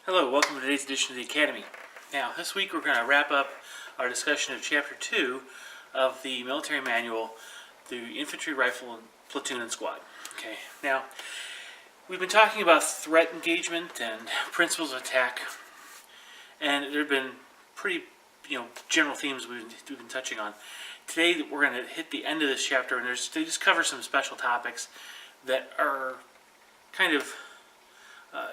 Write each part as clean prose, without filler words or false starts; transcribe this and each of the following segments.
Hello, welcome to today's edition of the Academy. Now, this week we're going to wrap up our discussion of Chapter 2 of the military manual, the Infantry, Rifle, Platoon, and Squad. Okay, now, we've been talking about threat engagement and principles of attack, and there have been pretty, general themes we've been touching on. Today we're going to hit the end of this chapter, and they just cover some special topics that are kind of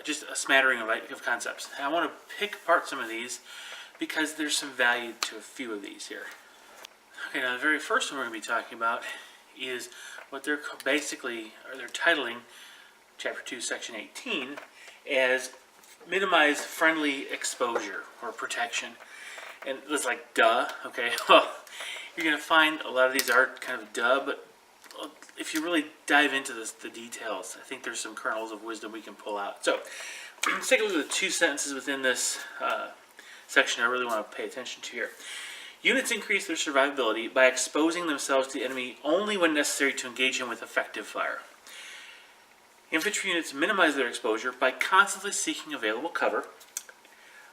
just a smattering of concepts. And I want to pick apart some of these because there's some value to a few of these here. Okay, now the very first one we're going to be talking about is what they're titling Chapter 2, Section 18 as minimize friendly exposure or protection. And it's like, duh, okay, well, you're going to find a lot of these are kind of duh, but if you really dive into the details, I think there's some kernels of wisdom we can pull out. So, let's take a look at the two sentences within this section I really want to pay attention to here. Units increase their survivability by exposing themselves to the enemy only when necessary to engage him with effective fire. Infantry units minimize their exposure by constantly seeking available cover,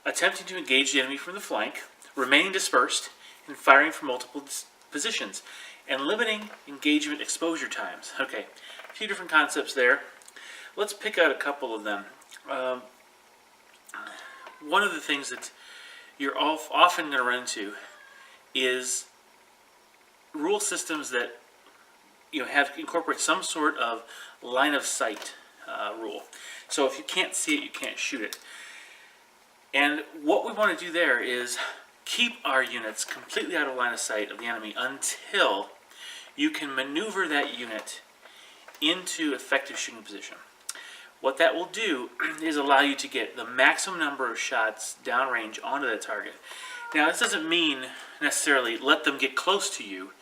attempting to engage the enemy from the flank, remaining dispersed, and firing from multiple positions, and limiting engagement exposure times. Okay, a few different concepts there. Let's pick out a couple of them. One of the things that you're often going to run into is rule systems that incorporate some sort of line of sight rule. So if you can't see it, you can't shoot it. And what we want to do there is keep our units completely out of line of sight of the enemy until you can maneuver that unit into effective shooting position. What that will do is allow you to get the maximum number of shots downrange onto that target. Now, this doesn't mean necessarily let them get close to you,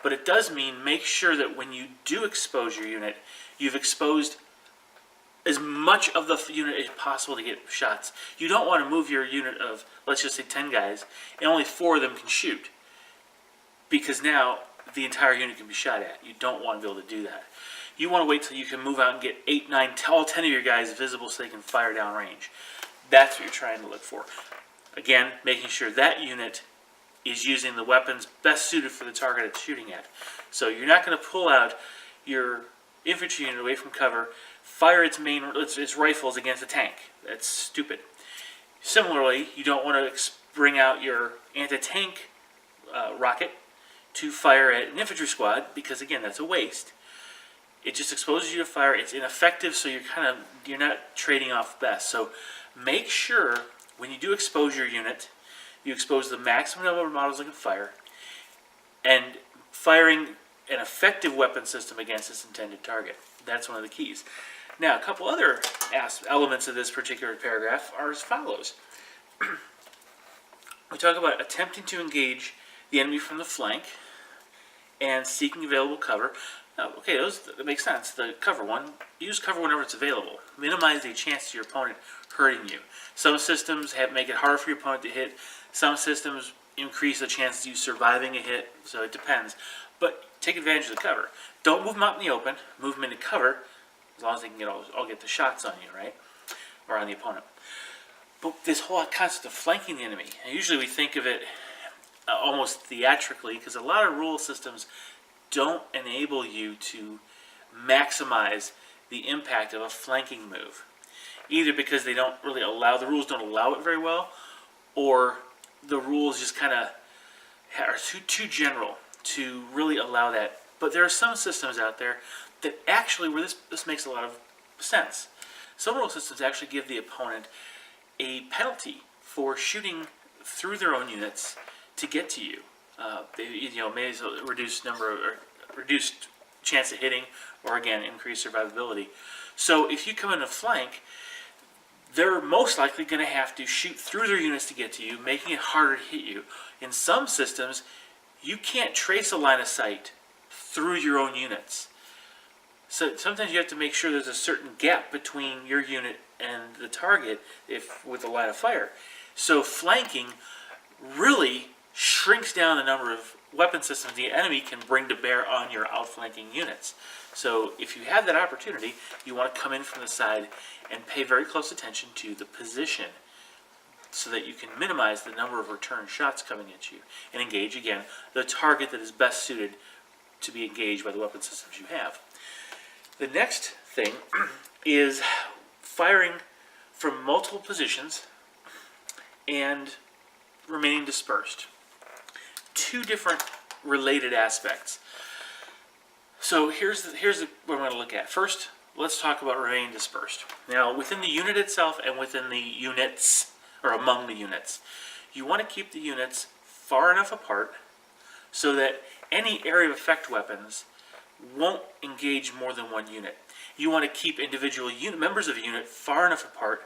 but it does mean make sure that when you do expose your unit, you've exposed as much of the unit as possible to get shots. You don't want to move your unit of, let's just say 10 guys, and only 4 of them can shoot, because now the entire unit can be shot at. You don't want to be able to do that. You want to wait till you can move out and get 8, 9, all 10 of your guys visible so they can fire down range. That's what you're trying to look for. Again, making sure that unit is using the weapons best suited for the target it's shooting at. So you're not going to pull out your infantry unit away from cover, fire its rifles against a tank. That's stupid. Similarly, you don't want to bring out your anti-tank rocket to fire at an infantry squad, because again, that's a waste. It just exposes you to fire. It's ineffective, so you're not trading off best. So make sure when you do expose your unit, you expose the maximum number of models that can fire, and firing an effective weapon system against its intended target. That's one of the keys. Now, a couple other elements of this particular paragraph are as follows. We talk about attempting to engage the enemy from the flank and seeking available cover. Now, okay, that makes sense. The cover one, use cover whenever it's available. Minimize the chance of your opponent hurting you. Some systems make it harder for your opponent to hit. Some systems increase the chances of you surviving a hit, so it depends. But take advantage of the cover. Don't move them out in the open. Move them into cover, as long as they can all get the shots on you, right? Or on the opponent. But this whole concept of flanking the enemy, and usually we think of it almost theatrically, because a lot of rule systems don't enable you to maximize the impact of a flanking move. Either because they don't really the rules don't allow it very well, or the rules just kind of are too general to really allow that. But there are some systems out there that actually, where this makes a lot of sense. Some rule systems actually give the opponent a penalty for shooting through their own units to get to you. Maybe a reduced chance of hitting, or again, increased survivability. So if you come in a flank, they're most likely going to have to shoot through their units to get to you, making it harder to hit you. In some systems, you can't trace a line of sight through your own units. So sometimes you have to make sure there's a certain gap between your unit and the target with a line of fire. So flanking really shrinks down the number of weapon systems the enemy can bring to bear on your outflanking units. So if you have that opportunity, you want to come in from the side and pay very close attention to the position so that you can minimize the number of return shots coming at you and engage, again, the target that is best suited to be engaged by the weapon systems you have. The next thing is firing from multiple positions and remaining dispersed. Two different related aspects. So here's what I'm going to look at. First, let's talk about remaining dispersed. Now, within the unit itself and within the units, or among the units, you want to keep the units far enough apart so that any area of effect weapons won't engage more than one unit. You want to keep individual members of a unit far enough apart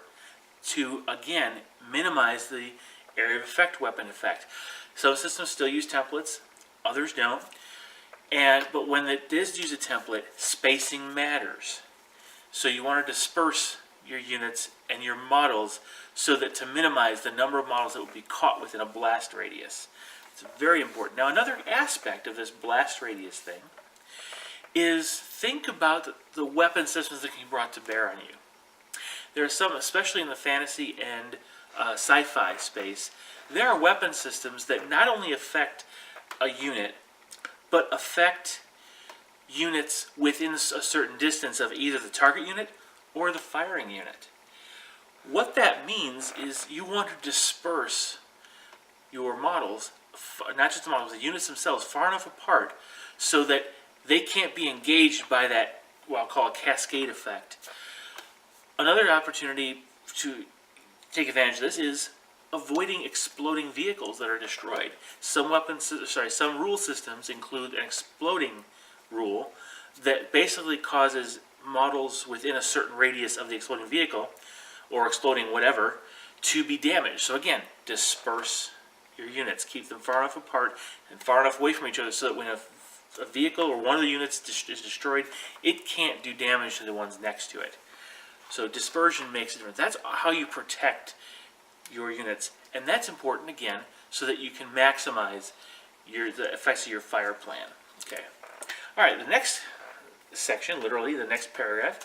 to, again, minimize the area of effect weapon effect. Some systems still use templates, others don't. But when it does use a template, spacing matters. So you want to disperse your units and your models so that to minimize the number of models that would be caught within a blast radius. It's very important. Now, another aspect of this blast radius thing is think about the weapon systems that can be brought to bear on you. There are some, especially in the fantasy and sci-fi space, there are weapon systems that not only affect a unit, but affect units within a certain distance of either the target unit or the firing unit. What that means is you want to disperse your models, not just the models, the units themselves, far enough apart so that they can't be engaged by that, what I'll call a cascade effect. Another opportunity to take advantage of this is avoiding exploding vehicles that are destroyed. Some rule systems include an exploding rule that basically causes models within a certain radius of the exploding vehicle, or exploding whatever, to be damaged. So again, disperse your units. Keep them far enough apart and far enough away from each other so that when a vehicle or one of the units is destroyed, it can't do damage to the ones next to it. So dispersion makes a difference. That's how you protect your units. And that's important, again, so that you can maximize the effects of your fire plan. Okay. All right, the next section, literally the next paragraph,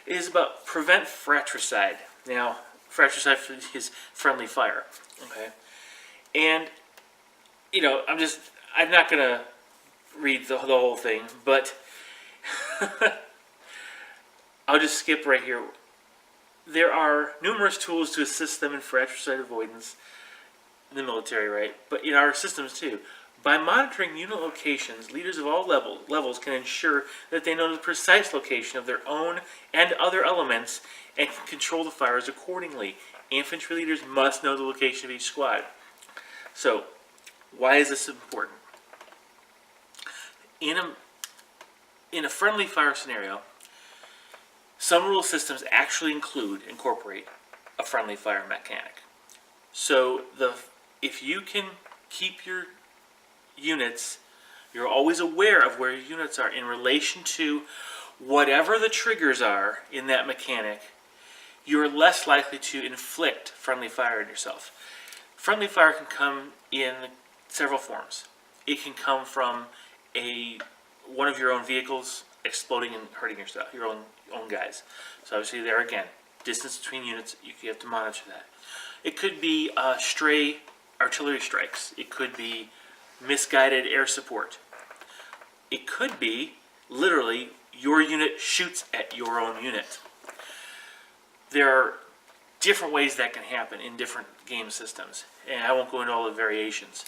is about prevent fratricide. Now, fratricide is friendly fire. Okay. And, I'm not going to read the whole thing, but I'll just skip right here. There are numerous tools to assist them in fratricide avoidance in the military, right? But in our systems too. By monitoring unit locations, leaders of all levels can ensure that they know the precise location of their own and other elements and can control the fires accordingly. Infantry leaders must know the location of each squad. So, why is this important? In a friendly fire scenario, some rule systems actually incorporate a friendly fire mechanic. So if you can keep your units, you're always aware of where your units are in relation to whatever the triggers are in that mechanic, you're less likely to inflict friendly fire on yourself. Friendly fire can come in several forms. It can come from one of your own vehicles exploding and hurting yourself, your own guys. So obviously there again, distance between units, you have to monitor that. It could be stray artillery strikes. It could be misguided air support. It could be literally your unit shoots at your own unit. There are different ways that can happen in different game systems, and I won't go into all the variations.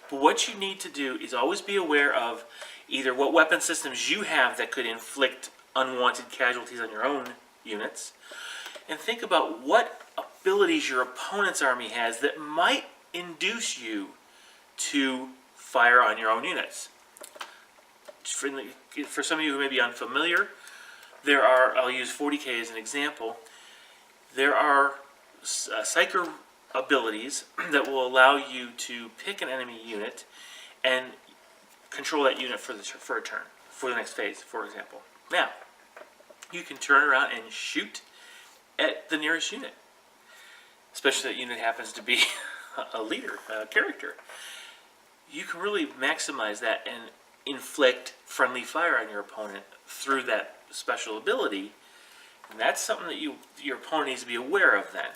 But what you need to do is always be aware of either what weapon systems you have that could inflict unwanted casualties on your own units, and think about what abilities your opponent's army has that might induce you to fire on your own units. For some of you who may be unfamiliar, I'll use 40K as an example, there are psyker abilities that will allow you to pick an enemy unit and control that unit for a turn, for the next phase, for example. Now, you can turn around and shoot at the nearest unit, especially that unit happens to be a leader, a character. You can really maximize that and inflict friendly fire on your opponent through that special ability. And that's something that your opponent needs to be aware of then.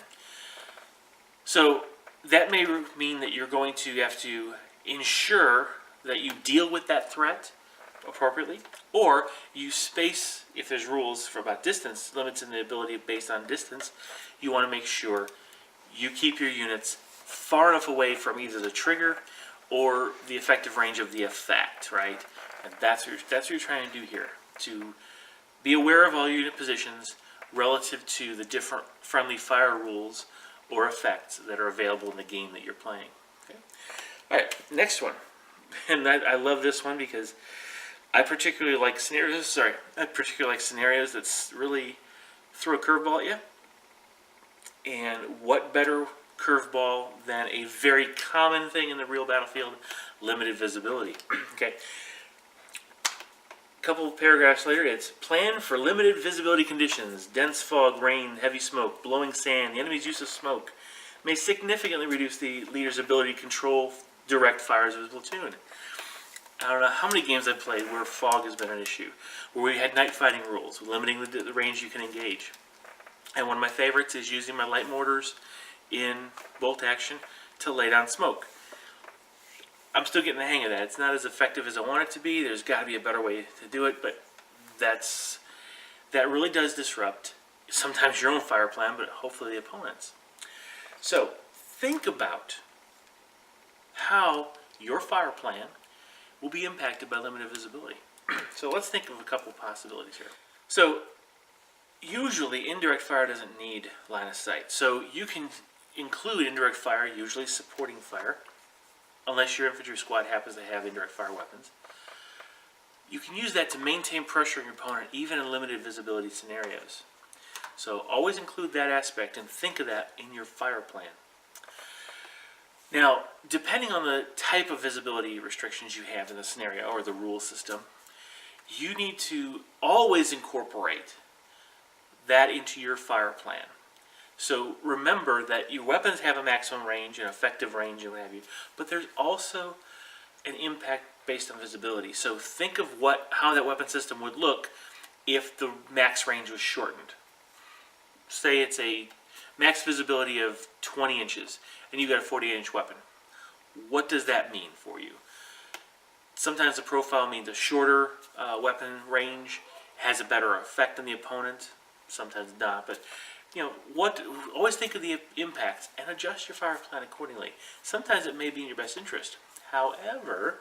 So that may mean that you're going to have to ensure that you deal with that threat appropriately, or you space, if there's rules for about distance, limits in the ability based on distance, you want to make sure you keep your units far enough away from either the trigger or the effective range of the effect, right? And that's what you're trying to do here, to be aware of all unit positions relative to the different friendly fire rules or effects that are available in the game that you're playing. Okay? All right, next one. And I love this one because I particularly like scenarios that really throw a curveball at you. And what better curveball than a very common thing in the real battlefield, limited visibility. Okay. A couple of paragraphs later, it's plan for limited visibility conditions. Dense fog, rain, heavy smoke, blowing sand. The enemy's use of smoke may significantly reduce the leader's ability to control direct fires of his platoon. I don't know how many games I've played where fog has been an issue, where we had night fighting rules, limiting the range you can engage. And one of my favorites is using my light mortars in bolt action to lay down smoke. I'm still getting the hang of that. It's not as effective as I want it to be. There's got to be a better way to do it, but that really does disrupt sometimes your own fire plan, but hopefully the opponent's. So think about how your fire plan will be impacted by limited visibility. So let's think of a couple possibilities here. So usually indirect fire doesn't need line of sight. So you can include indirect fire, usually supporting fire, unless your infantry squad happens to have indirect fire weapons. You can use that to maintain pressure on your opponent even in limited visibility scenarios. So always include that aspect and think of that in your fire plan. Now, depending on the type of visibility restrictions you have in the scenario or the rule system, you need to always incorporate that into your fire plan. So remember that your weapons have a maximum range, an effective range, and what have you, but there's also an impact based on visibility. So think of how that weapon system would look if the max range was shortened. Say it's a max visibility of 20 inches, and you've got a 48-inch weapon. What does that mean for you? Sometimes the profile means a shorter weapon range has a better effect on the opponent. Sometimes not, but always think of the impacts and adjust your fire plan accordingly. Sometimes it may be in your best interest. However,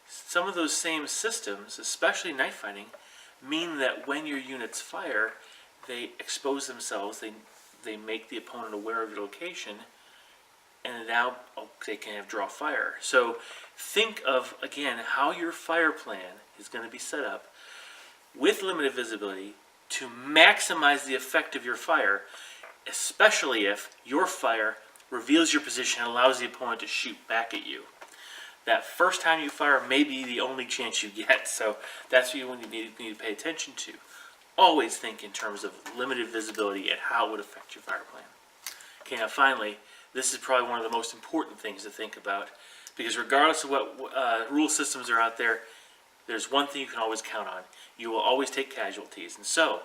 some of those same systems, especially night fighting, mean that when your units fire, they expose themselves, they make the opponent aware of your location, and now they can draw fire. So think of, again, how your fire plan is going to be set up with limited visibility to maximize the effect of your fire, especially if your fire reveals your position and allows the opponent to shoot back at you. That first time you fire may be the only chance you get, so that's what you need to pay attention to. Always think in terms of limited visibility and how it would affect your fire plan. Okay, now finally, this is probably one of the most important things to think about, because regardless of what rule systems are out there, there's one thing you can always count on. You will always take casualties. And so,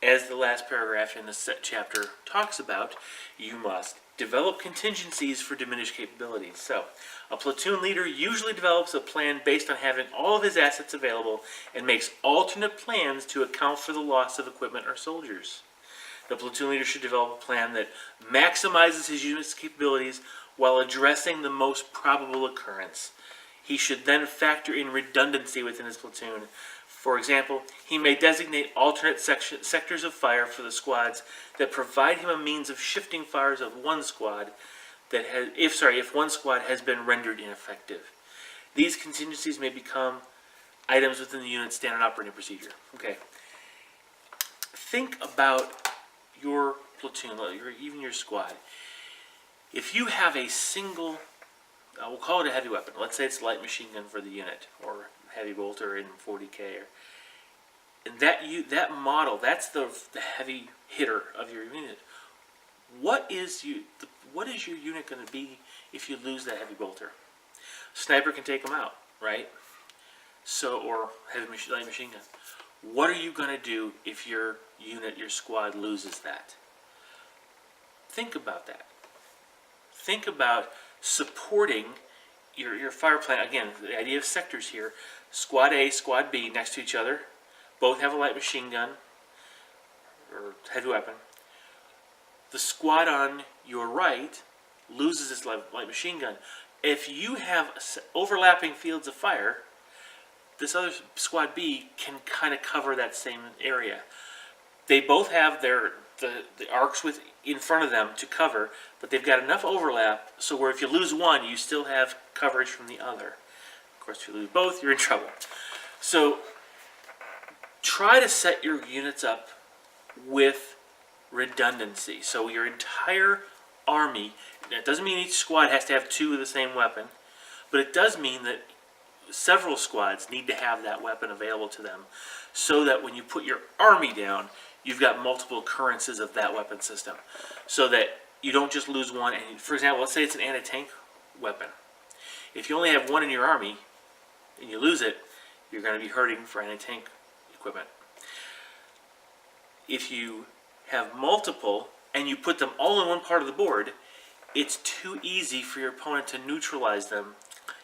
as the last paragraph in this chapter talks about, you must develop contingencies for diminished capabilities. So, a platoon leader usually develops a plan based on having all of his assets available and makes alternate plans to account for the loss of equipment or soldiers. The platoon leader should develop a plan that maximizes his unit's capabilities while addressing the most probable occurrence. He should then factor in redundancy within his platoon. For example, he may designate alternate sectors of fire for the squads that provide him a means of shifting fires of one squad if one squad has been rendered ineffective. These contingencies may become items within the unit's standard operating procedure. Okay. Think about your platoon, even your squad. If you have a single, we'll call it a heavy weapon. Let's say it's a light machine gun for the unit, or heavy bolter in 40K, and that model, that's the heavy hitter of your unit. What is your unit going to be if you lose that heavy bolter? Sniper can take them out, right? or light machine gun. What are you going to do if your unit, your squad, loses that? Think about that. Think about supporting your fire plan. Again, the idea of sectors here. Squad A, Squad B next to each other. Both have a light machine gun or heavy weapon. The squad on your right loses its light machine gun. If you have overlapping fields of fire, this other Squad B can kind of cover that same area. They both have the arcs in front of them to cover, but they've got enough overlap so where if you lose one, you still have coverage from the other. Of course, if you lose both, you're in trouble. So try to set your units up with redundancy. So your entire army, that doesn't mean each squad has to have two of the same weapon, but it does mean that several squads need to have that weapon available to them so that when you put your army down, you've got multiple occurrences of that weapon system. So that you don't just lose one. And for example, let's say it's an anti-tank weapon. If you only have one in your army and you lose it, you're going to be hurting for anti-tank equipment. If you have multiple and you put them all in one part of the board, it's too easy for your opponent to neutralize them,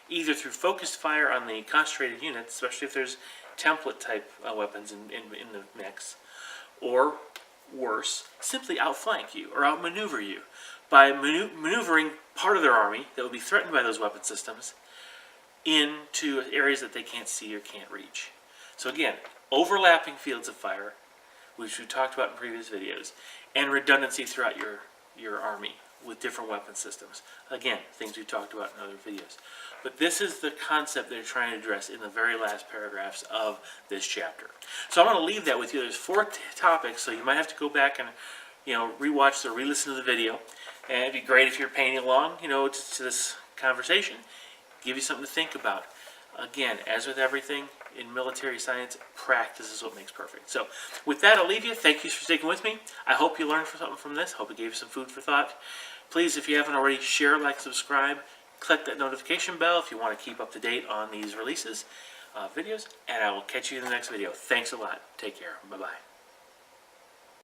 either through focused fire on the concentrated units, especially if there's template type weapons in the mix, or worse, simply outflank you or outmaneuver you by maneuvering part of their army that would be threatened by those weapon systems into areas that they can't see or can't reach. So again, overlapping fields of fire, which we talked about in previous videos, and redundancy throughout your army with different weapon systems. Again, things we've talked about in other videos. But this is the concept they're trying to address in the very last paragraphs of this chapter. So I'm going to leave that with you. There's 4 topics, so you might have to go back and rewatch or re-listen to the video. And it'd be great if you're paying along, to this conversation. Give you something to think about. Again, as with everything in military science, practice is what makes perfect. So with that, I'll leave you. Thank you for sticking with me. I hope you learned something from this. Hope it gave you some food for thought. Please, if you haven't already, share, like, subscribe. Click that notification bell if you want to keep up to date on these releases, videos. And I will catch you in the next video. Thanks a lot. Take care. Bye-bye.